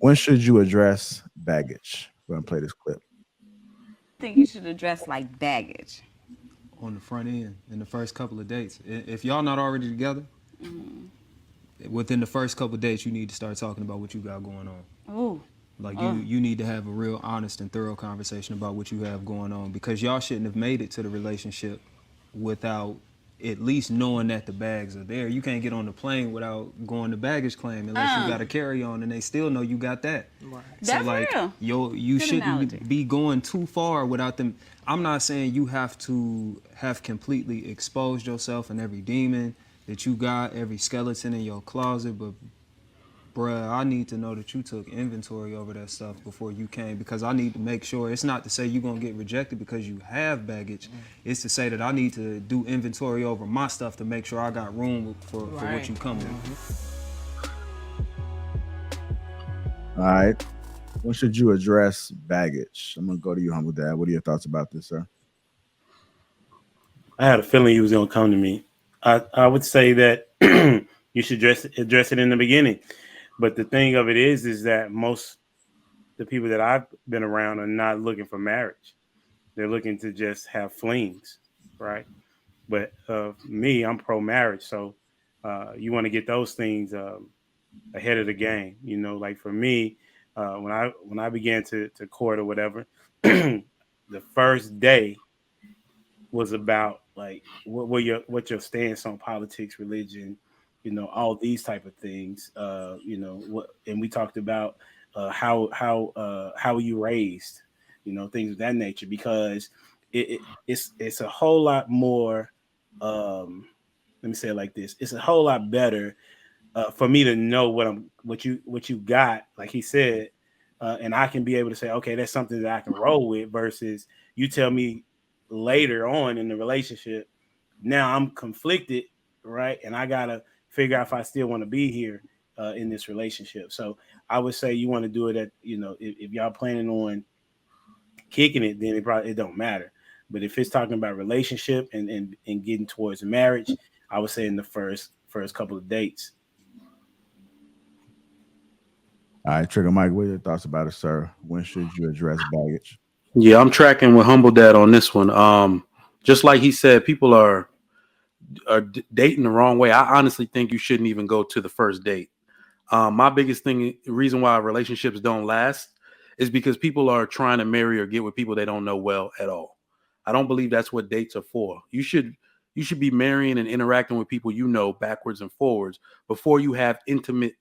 When should you address baggage? We're gonna play this clip. I think you should address like baggage. On the front end in the first couple of dates. If y'all not already together, within the first couple of dates, you need to start talking about what you got going on. Ooh. Like Oh. you need to have a real honest and thorough conversation about what you have going on because y'all shouldn't have made it to the relationship without at least knowing that the bags are there. You can't get on the plane without going to baggage claim unless you got a carry on and they still know you got that. Right. So That's like real. you Good shouldn't analogy. be going too far without them. I'm not saying you have to have completely exposed yourself and every demon that you got, every skeleton in your closet, but bruh, I need to know that you took inventory over that stuff before you came because I need to make sure it's not to say you're gonna get rejected because you have baggage. It's to say that I need to do inventory over my stuff to make sure I got room for what you come with. All right. When should you address baggage? I'm gonna go to you, humble dad. What are your thoughts about this, sir? I had a feeling he was going to come to me. I would say that you should address it in the beginning. But the thing of it is that most the people that I've been around are not looking for marriage. They're looking to just have flings, right? But me, I'm pro marriage, so you want to get those things ahead of the game. You know, like for me, when I began to court or whatever, the first day was about like what your stance on politics, religion, you know, all these type of things. You know what, and we talked about how you raised, you know, things of that nature because it's a whole lot more. Um, Let me say it like this: it's a whole lot better for me to know what you got, like he said, and I can be able to say, okay, that's something that I can roll with. Versus you tell me later on in the relationship, now I'm conflicted, right, and I gotta figure out if I still want to be here in this relationship. So I would say you want to do it at, you know, if y'all planning on kicking it, then it don't matter. But if it's talking about relationship and getting towards marriage, I would say in the first couple of dates. All right, Trigger Mike, what are your thoughts about it, sir? When should you address baggage? Yeah, I'm tracking with Humble Dad on this one. Just like he said, people are dating the wrong way. I honestly think you shouldn't even go to the first date. My biggest thing, reason why relationships don't last, is because people are trying to marry or get with people they don't know well at all. I don't believe that's what dates are for. You should be marrying and interacting with people you know backwards and forwards before you have intimate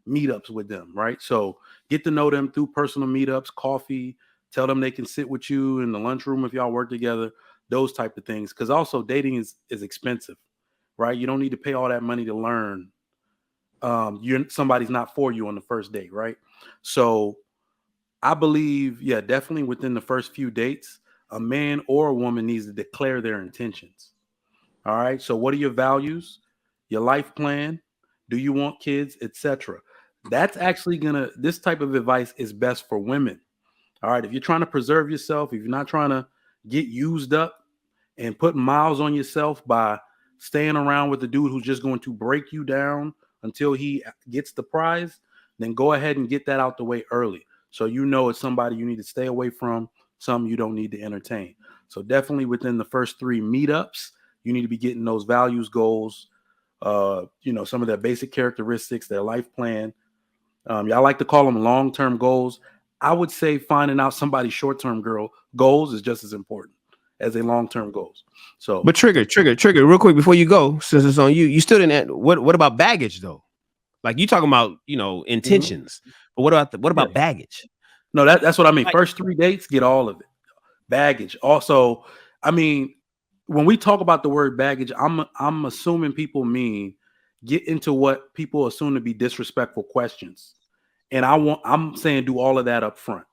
meetups with them, right? So get to know them through personal meetups, coffee, tell them they can sit with you in the lunchroom if y'all work together, those type of things. Because also dating is expensive, right? You don't need to pay all that money to learn. You're somebody's not for you on the first date, right? So I believe, yeah, definitely within the first few dates, a man or a woman needs to declare their intentions. All right. So what are your values, your life plan? Do you want kids, etc.? That's actually gonna this type of advice is best for women. All right. If you're trying to preserve yourself, if you're not trying to get used up and put miles on yourself by staying around with the dude who's just going to break you down until he gets the prize, then go ahead and get that out the way early. So you know it's somebody you need to stay away from, some you don't need to entertain. So definitely within the first three meetups, you need to be getting those values, goals, some of their basic characteristics, their life plan. Y'all like to call them long-term goals. I would say finding out somebody's short-term goals is just as important as a long-term goals. So But trigger, real quick before you go, since it's on you, you still didn't. What about baggage though? Like you talking about, intentions, but what Yeah. about baggage? No, that's what I mean. Like, First three dates, get all of it. Baggage. Also, I mean, when we talk about the word baggage, I'm assuming people mean get into what people assume to be disrespectful questions. And I'm saying do all of that up front.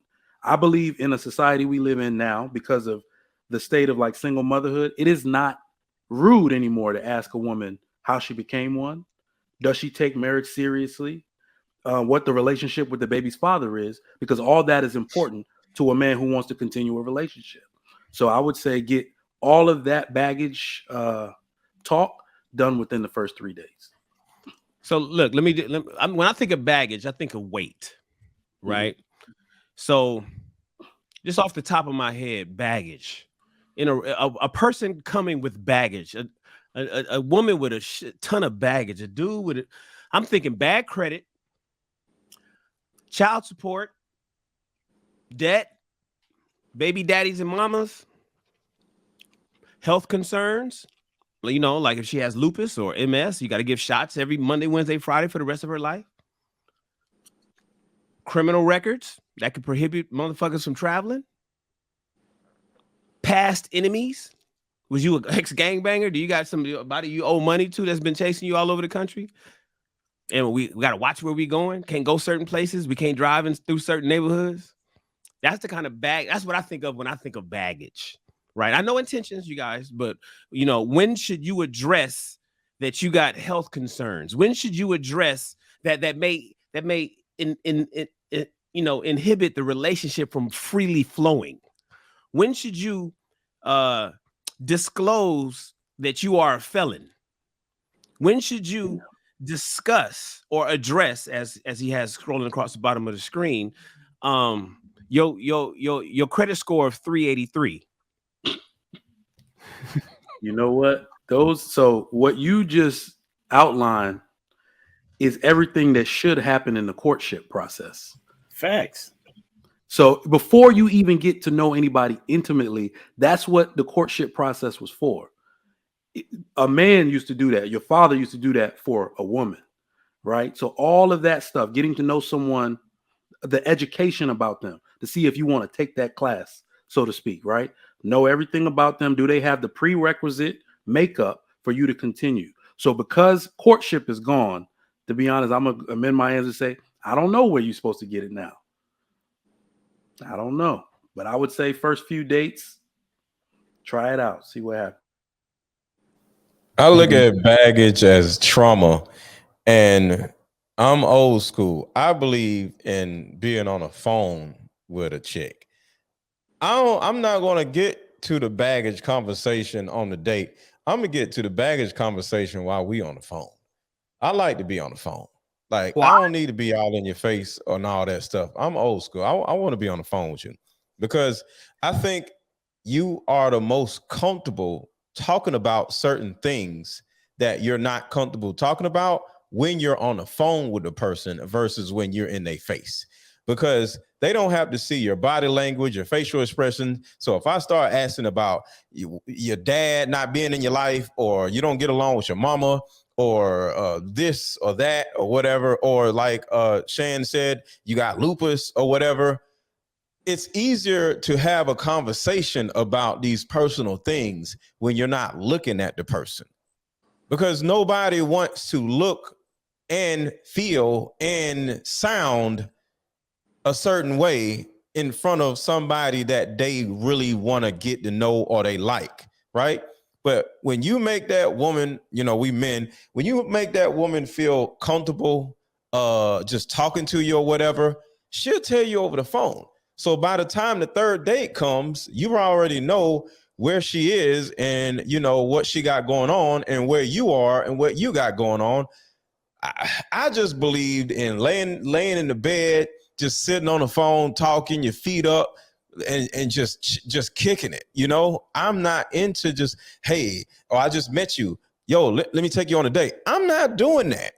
I believe in a society we live in now, because of the state of like single motherhood, it is not rude anymore to ask a woman how she became one. Does she take marriage seriously? What the relationship with the baby's father is, because all that is important to a man who wants to continue a relationship. So I would say get all of that baggage talk done within the first 3 days. so look, when I think of baggage, I think of weight, right? So, just off the top of my head, baggage. A person coming with baggage, a woman with a ton of baggage, a dude with I'm thinking bad credit, child support, debt, baby daddies and mamas, health concerns. You know, like if she has lupus or MS, you got to give shots every Monday, Wednesday, Friday for the rest of her life. Criminal records that could prohibit motherfuckers from traveling. Past enemies. Was you an ex-gangbanger? Do you got somebody you owe money to that's been chasing you all over the country? And we got to watch where we going. Can't go certain places. We can't drive through certain neighborhoods. That's the kind of bag. That's what I think of when I think of baggage, right? I know intentions, you guys, but you know, when should you address that you got health concerns? When should you address that may inhibit the relationship from freely flowing? When should you disclose that you are a felon? When should you discuss or address, as he has scrolling across the bottom of the screen, your credit score of 383? You know what? So what you just outlined is everything that should happen in the courtship process. Facts. So before you even get to know anybody intimately, that's what the courtship process was for. A man used to do that. Your father used to do that for a woman, right? So all of that stuff, getting to know someone, the education about them, to see if you want to take that class, so to speak, right? Know everything about them. Do they have the prerequisite makeup for you to continue? So because courtship is gone, to be honest, I'm going to amend my answer and say, I don't know where you're supposed to get it now. I don't know. But I would say first few dates, try it out. See what happens. I look at baggage as trauma, and I'm old school. I believe in being on a phone with a chick. I'm not going to get to the baggage conversation on the date. I'm going to get to the baggage conversation while we on the phone. I like to be on the phone. Like, I don't need to be all in your face and all that stuff. I'm old school. I want to be on the phone with you because I think you are the most comfortable talking about certain things that you're not comfortable talking about when you're on the phone with a person versus when you're in their face, because they don't have to see your body language, your facial expression. So if I start asking about your dad not being in your life, or you don't get along with your mama, or this or that or whatever, or like Shan said, you got lupus or whatever, it's easier to have a conversation about these personal things when you're not looking at the person, because nobody wants to look and feel and sound a certain way in front of somebody that they really want to get to know or they like, right? But when you make that woman, you know, we men, when you make that woman feel comfortable just talking to you or whatever, she'll tell you over the phone. So by the time the third date comes, you already know where she is and you know what she got going on and where you are and what you got going on. I just believed in laying in the bed, just sitting on the phone, talking, your feet up, and just kicking it. You know, I'm not into just, hey, oh, I just met you. Yo, let me take you on a date. I'm not doing that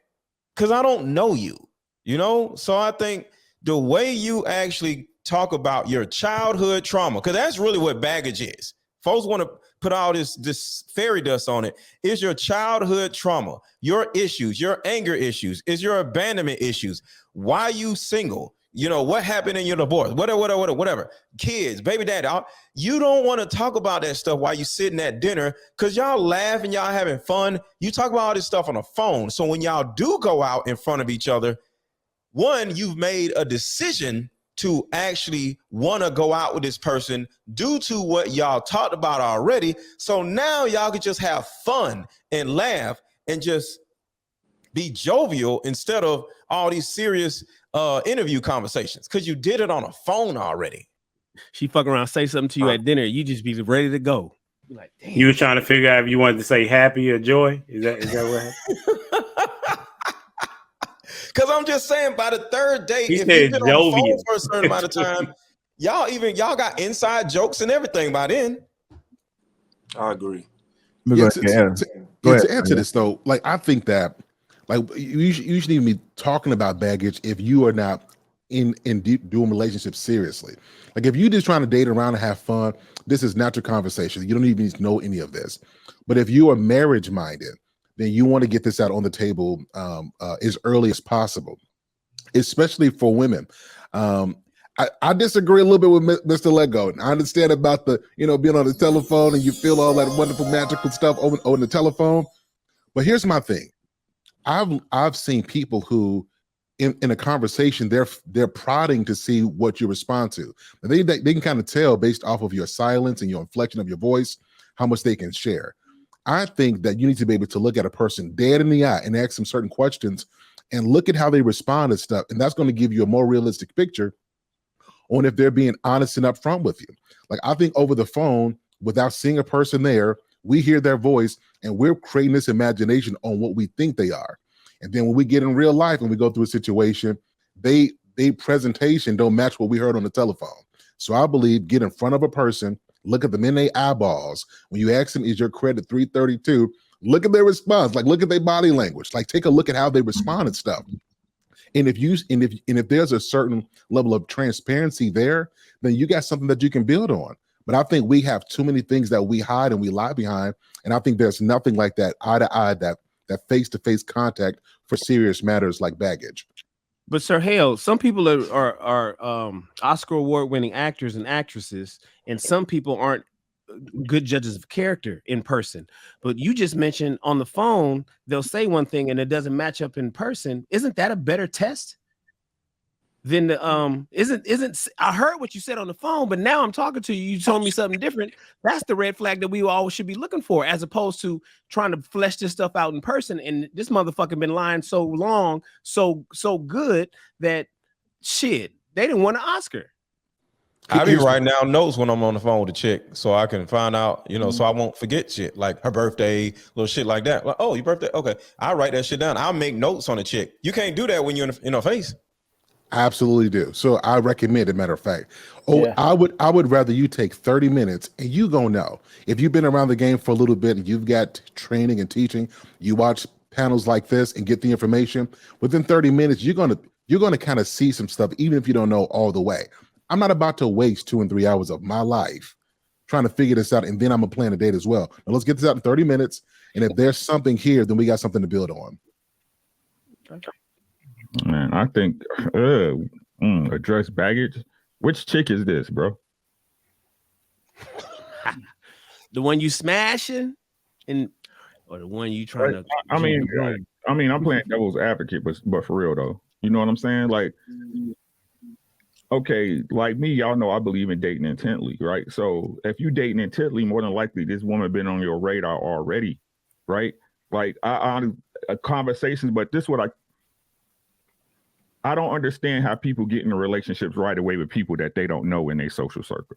because I don't know you, you know? So I think the way you actually talk about your childhood trauma, because that's really what baggage is. Folks want to put all this fairy dust on it. Is your childhood trauma, your issues, your anger issues, is your abandonment issues, why you single, you know, what happened in your divorce, whatever, kids, baby daddy. You don't want to talk about that stuff while you sitting at dinner because y'all laugh and y'all having fun. You talk about all this stuff on the phone. So when y'all do go out in front of each other, one, you've made a decision to actually want to go out with this person due to what y'all talked about already. So now y'all can just have fun and laugh and just be jovial instead of all these serious interview conversations because you did it on a phone already. She fuck around, say something to you at dinner, you just be ready to go. You're like, damn. You were trying to figure out if you wanted to say happy or joy. Is that what happened? Because I'm just saying, by the third date, He if said you've been on the phone jovial. for a certain amount of time, y'all got inside jokes and everything by then. I agree. Let me Yeah, go ahead. Go to ahead. add to this though, like I think that like you shouldn't even be talking about baggage if you are not in deep doing relationships seriously. Like if you're just trying to date around and have fun, this is not your conversation. You don't even need to know any of this. But if you are marriage minded, then you want to get this out on the table as early as possible, especially for women. I disagree a little bit with Mr. Lego. I understand about the, being on the telephone and you feel all that wonderful magical stuff on the telephone. But here's my thing. I've seen people who in a conversation, they're prodding to see what you respond to. And they can kind of tell based off of your silence and your inflection of your voice, how much they can share. I think that you need to be able to look at a person dead in the eye and ask them certain questions and look at how they respond to stuff. And that's going to give you a more realistic picture on if they're being honest and upfront with you. Like I think over the phone, without seeing a person there, we hear their voice and we're creating this imagination on what we think they are. And then when we get in real life and we go through a situation, they presentation don't match what we heard on the telephone. So I believe get in front of a person, look at them in their eyeballs. When you ask them, is your credit 332? Look at their response. Like look at their body language. Like take a look at how they respond and stuff. And if there's a certain level of transparency there, then you got something that you can build on. But I think we have too many things that we hide and we lie behind. And I think there's nothing like that eye to eye, that face-to-face contact for serious matters like baggage. But Sir Hale, some people are Oscar award-winning actors and actresses, and some people aren't good judges of character in person. But you just mentioned on the phone, they'll say one thing and it doesn't match up in person. Isn't that a better test than the isn't I heard what you said on the phone, but now I'm talking to you, you told me something different. That's the red flag that we all should be looking for, as opposed to trying to flesh this stuff out in person. And this motherfucker been lying so long, so good that shit, they didn't want an Oscar. I be writing down notes when I'm on the phone with a chick so I can find out, so I won't forget shit like her birthday, little shit like that. Like, oh, your birthday? Okay. I'll write that shit down. I'll make notes on the chick. You can't do that when you're in her face. I absolutely do. So I recommend, as a matter of fact. Yeah. I would rather you take 30 minutes and you gonna know. If you've been around the game for a little bit and you've got training and teaching, you watch panels like this and get the information, within 30 minutes, you're gonna kind of see some stuff, even if you don't know all the way. I'm not about to waste 2 and 3 hours of my life trying to figure this out, and then I'm gonna plan a date as well. Now let's get this out in 30 minutes, and if there's something here, then we got something to build on. Okay. Man, I think address baggage. Which chick is this, bro? The one you smashing, or the one you trying to? I mean, I'm playing devil's advocate, but for real though, you know what I'm saying? Like, okay, like me, y'all know I believe in dating intently, right? So if you dating intently, more than likely this woman been on your radar already, right? Like conversations, but this what I don't understand how people get into relationships right away with people that they don't know in their social circle.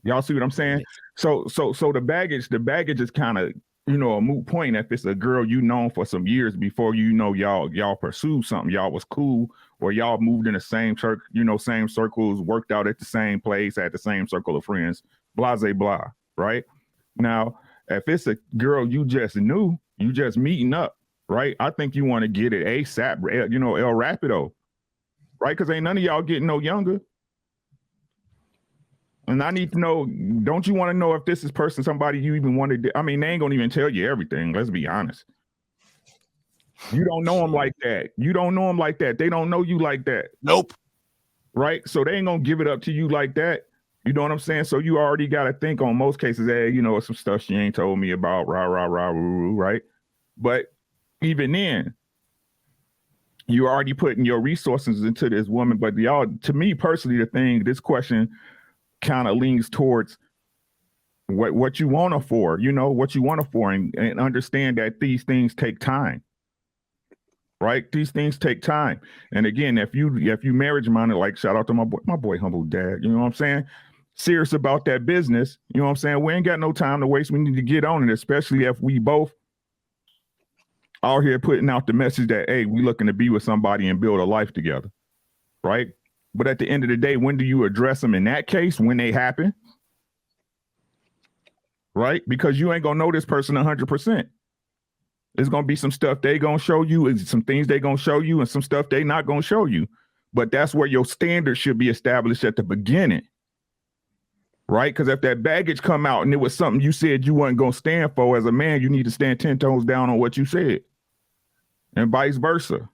Y'all see what I'm saying? So the baggage is kind of, a moot point if it's a girl you known for some years before y'all pursued something, y'all was cool, or y'all moved in the same circle, same circles, worked out at the same place, had the same circle of friends, blah, blah, blah, right? Now, if it's a girl you just knew, you just meeting up, right? I think you want to get it ASAP, El Rapido, right? Because ain't none of y'all getting no younger. And I need to know, don't you want to know if this is somebody you even wanted to, they ain't gonna even tell you everything, let's be honest. You don't know them like that. You don't know them like that. They don't know you like that. Nope. Right? So they ain't gonna give it up to you like that. You know what I'm saying? So you already got to think on most cases, hey, some stuff she ain't told me about, rah, rah, rah, roo, right? But even then, you're already putting your resources into this woman. But to me personally, this question kind of leans towards what you want her for, what you want her for, and understand that these things take time, right? These things take time. And again, if you marriage minded, like shout out to my boy Humble Dad, you know what I'm saying? Serious about that business, you know what I'm saying? We ain't got no time to waste. We need to get on it, especially if we both out here putting out the message that, hey, we looking to be with somebody and build a life together, right? But at the end of the day, when do you address them in that case? When they happen, right? Because you ain't gonna know this person 100%. There's gonna be some stuff they gonna show you, and some things they gonna show you, and some stuff they not gonna show you. But that's where your standard should be established at the beginning, right? Because if that baggage come out and it was something you said you wasn't gonna stand for as a man, you need to stand 10 toes down on what you said, and vice versa.